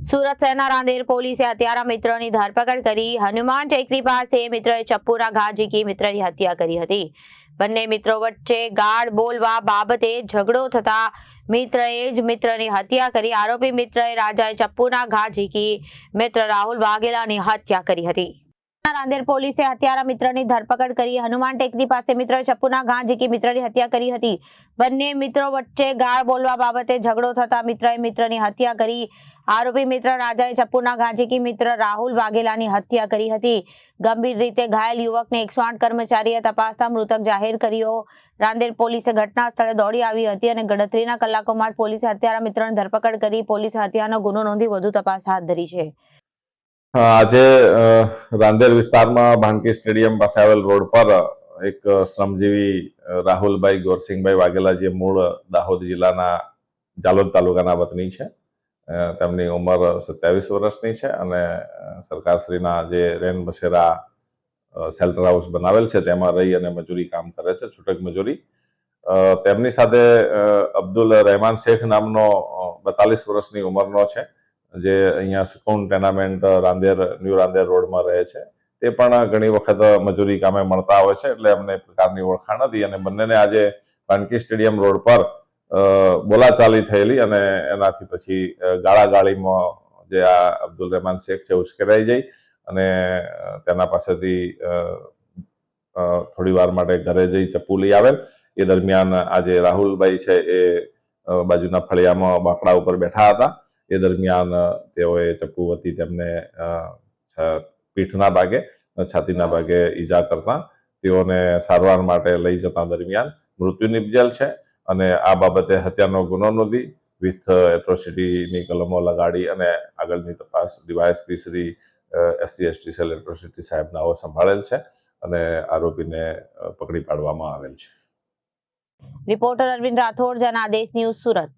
સુરત શહેરના રાંદેર પોલીસે હત્યારા મિત્રની ધરપકડ કરી હનુમાન ટેકરી પાસે મિત્રએ ચપ્પુના ઘા ઝીકી મિત્રની હત્યા કરી હતી। બંને મિત્રો વચ્ચે ગાળ બોલવા બાબતે ઝઘડો થતા મિત્રએ જ મિત્રની હત્યા કરી। આરોપી મિત્રએ રાજાએ ચપ્પુના ઘા ઝીકી મિત્ર રાહુલ વાઘેલાની હત્યા કરી હતી। રાંદેર પોલીસે હત્યારા મિત્રની ધરપકડ કરી હનુમાન ટેકરી પાસે મિત્રએ ચપ્પુના ઘા ઝીકી મિત્રની હત્યા કરી હતી। બંને મિત્રો વચ્ચે ગાળ બોલવા બાબતે ઝઘડો થતા મિત્રએ મિત્રની હત્યા કરી। આરોપી મિત્ર રાજાએ ચપ્પુના ઘા ઝીકી મિત્ર રાહુલ વાઘેલાની હત્યા કરી હતી। ગંભીર રીતે ઘાયલ યુવકને 108 કર્મચારીએ તપાસતા મૃતક જાહેર કર્યો। રાંદેર પોલીસે ઘટના સ્થળે દોડી આવી હતી અને ગણતરીના કલાકોમાં જ પોલીસે હત્યારા મિત્રની ધરપકડ કરી પોલીસે હત્યાનો ગુનો નોંધી વધુ તપાસ હાથ ધરી છે। આજે રાંદેર વિસ્તારમાં ભાનકી સ્ટેડિયમ પાસે આવેલ રોડ પર એક શ્રમજીવી રાહુલભાઈ ગોરસિંહભાઈ વાઘેલા જે મૂળ દાહોદ જિલ્લાના જાલોદ તાલુકાના વતની છે। તેમની ઉંમર 27 વર્ષની છે અને સરકારશ્રીના જે રેન બસેરા શેલ્ટર હાઉસ બનાવેલ છે તેમાં રહી અને મજૂરી કામ કરે છે, છૂટક મજૂરી। તેમની સાથે અબ્દુલ રહેમાન શેખ નામનો 42 વર્ષની ઉંમરનો છે, જે અહીંયા સુકૂન ટેનામેન્ટ રાંદેર ન્યૂ રાંદેર રોડમાં રહે છે। તે પણ ઘણી વખત મજૂરી કામે મળતા હોય છે, એટલે અમને પ્રકારની ઓળખાણ હતી અને બંનેને આજે ભાનકી સ્ટેડિયમ રોડ પર બોલાચાલી થયેલી અને એનાથી પછી ગાળાગાળીમાં જે આ અબ્દુલ રહેમાન શેખ છે ઉશ્કેરાઈ જઈ અને તેના પાસેથી થોડી વાર માટે ઘરે જઈ ચપ્પુ લઈ આવેલ। એ દરમિયાન આજે રાહુલભાઈ છે એ બાજુના ફળિયામાં બાંકડા ઉપર બેઠા હતા। એ દરમિયાન તેઓએ ચપ્પુ વતી તેમને પીઠના ભાગે, છાતીના ભાગે ઈજા કરતા તેઓને સારવાર માટે લઈ જતા દરમિયાન મૃત્યુ નિપજેલ છે અને આ બાબતે હત્યાનો ગુનો નોંધી વિથ એટ્રોસિટીની કલમો લગાડી અને આગળની તપાસ DYSP Shri SC/ST cell atrocity સાહેબ નાઓ સંભાળેલ છે અને આરોપીને પકડી પાડવામાં આવેલ છે। Reporter Arvind Rathod, Janadesh news, Surat.